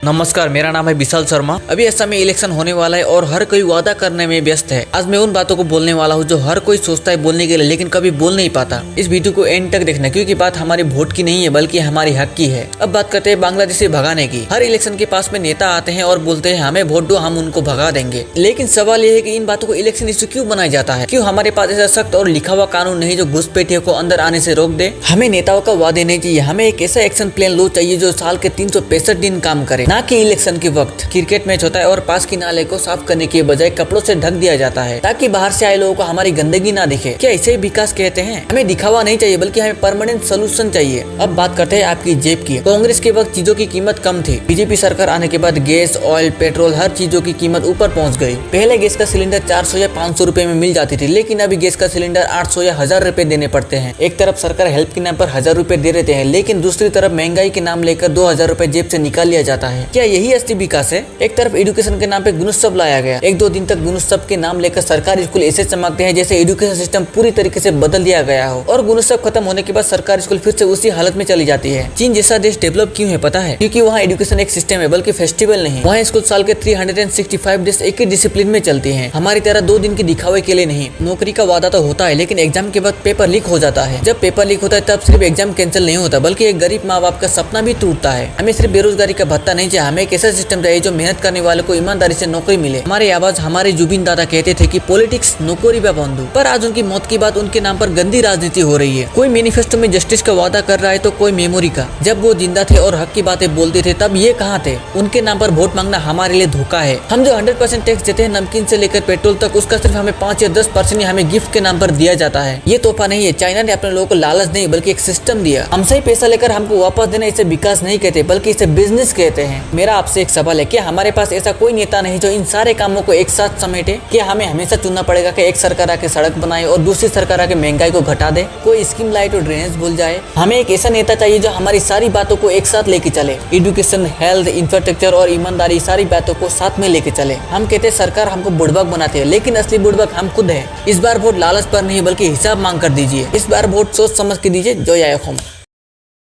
नमस्कार, मेरा नाम है विशाल शर्मा। अभी ऐसा में इलेक्शन होने वाला है और हर कोई वादा करने में व्यस्त है। आज मैं उन बातों को बोलने वाला हूँ जो हर कोई सोचता है बोलने के लिए लेकिन कभी बोल नहीं पाता। इस वीडियो को एंड तक देखना क्योंकि बात हमारे वोट की नहीं है बल्कि हमारी हक की है। अब बात करते हैं बांग्लादेश से भगाने की। हर इलेक्शन के पास में नेता आते हैं और बोलते हैं हमें वोट दो, हम उनको भगा देंगे। लेकिन सवाल यह है कि इन बातों को इलेक्शन इश्यू क्यों बनाया जाता है? क्यों हमारे पास ऐसा सख्त और लिखा हुआ कानून नहीं जो घुसपैठियों को अंदर आने से रोक दे? हमें नेताओं का वादे नहीं चाहिए, हमें एक ऐसा एक्शन प्लान लो चाहिए जो साल के 365 दिन काम करे, ना कि इलेक्शन के वक्त क्रिकेट मैच होता है और पास की नाले को साफ करने के बजाय कपड़ों से ढक दिया जाता है ताकि बाहर से आए लोगों को हमारी गंदगी ना दिखे। क्या इसे विकास कहते हैं? हमें दिखावा नहीं चाहिए बल्कि हमें परमानेंट सोल्यूशन चाहिए। अब बात करते हैं आपकी जेब की। कांग्रेस के वक्त चीजों की कीमत कम थी। बीजेपी सरकार आने के बाद गैस, ऑयल, पेट्रोल हर चीजों की कीमत ऊपर पहुंच गई। पहले गैस का सिलेंडर 400 या 500 रुपए में मिल जाती थी, लेकिन अभी गैस का सिलेंडर 800 या 1000 रुपए देने पड़ते हैं। एक तरफ सरकार हेल्प के नाम पर 1000 रुपए दे देते हैं, लेकिन दूसरी तरफ महंगाई के नाम लेकर 2000 रुपए जेब से निकाल लिया जाता है। क्या यही असली विकास है? एक तरफ एजुकेशन के नाम पे गुणोत्सव लाया गया। 1-2 दिन तक गुणोत्सव के नाम लेकर सरकारी स्कूल ऐसे चमकते हैं जैसे एजुकेशन सिस्टम पूरी तरीके से बदल दिया गया हो, और गुणोत्सव खत्म होने के बाद सरकारी स्कूल फिर से उसी हालत में चली जाती है। चीन जैसा देश डेवलप क्यों है पता है? क्योंकि वहाँ एजुकेशन एक सिस्टम है बल्कि फेस्टिवल नहीं। वहाँ स्कूल साल के 365 डेज एक ही डिसिप्लिन में चलती है। हमारी तरह 2 दिन की दिखावे के लिए नहीं। नौकरी का वादा तो होता है लेकिन एग्जाम के बाद पेपर लीक हो जाता है। जब पेपर लीक होता है तब सिर्फ एग्जाम कैंसिल नहीं होता बल्कि एक गरीब माँ बाप का सपना भी टूटता है। हमें सिर्फ बेरोजगारी का भत्ता नहीं चाहिए, हमें एक ऐसा सिस्टम चाहिए जो मेहनत करने वाले को ईमानदारी से नौकरी मिले। हमारी आवाज हमारे जुबिन दादा कहते थे कि पॉलिटिक्स नौकरी बा बंधु, पर आज उनकी मौत के बाद उनके नाम पर गंदी राजनीति हो रही है। कोई मैनिफेस्टो में जस्टिस का वादा कर रहा है तो कोई मेमोरी का। जब वो जिंदा थे और हक की बातें बोलते थे तब ये कहाँ थे? उनके नाम पर वोट मांगना हमारे लिए धोखा है। हम जो 100% टैक्स देते हैं नमकीन से लेकर पेट्रोल तक, उसका सिर्फ हमें 5 या 10% ही हमें गिफ्ट के नाम पर दिया जाता है। ये तोहफा नहीं है। चाइना ने अपने लोगों को लालच नहीं बल्कि एक सिस्टम दिया। हमसे ही पैसा लेकर हमको वापस देना, इसे विकास नहीं कहते बल्कि इसे बिजनेस कहते हैं। मेरा आपसे एक सवाल है, क्या हमारे पास ऐसा कोई नेता नहीं जो इन सारे कामों को एक साथ समेटे? क्या हमें हमेशा चुनना पड़ेगा कि एक सरकार आके सड़क बनाए और दूसरी सरकार आके महंगाई को घटा दे, कोई स्कीम लाए तो ड्रेनेज भूल जाए? हमें एक ऐसा नेता चाहिए जो हमारी सारी बातों को एक साथ लेके चले। एजुकेशन, हेल्थ, इंफ्रास्ट्रक्चर और ईमानदारी, सारी बातों को साथ में लेके चले। हम कहते हैं सरकार हमको बुड़बक बनाते हैं, लेकिन असली बुड़बक हम खुद है। इस बार वोट लालच पर नहीं बल्कि हिसाब मांग कर दीजिए। इस बार वोट सोच समझ के दीजिए। जय आए होम।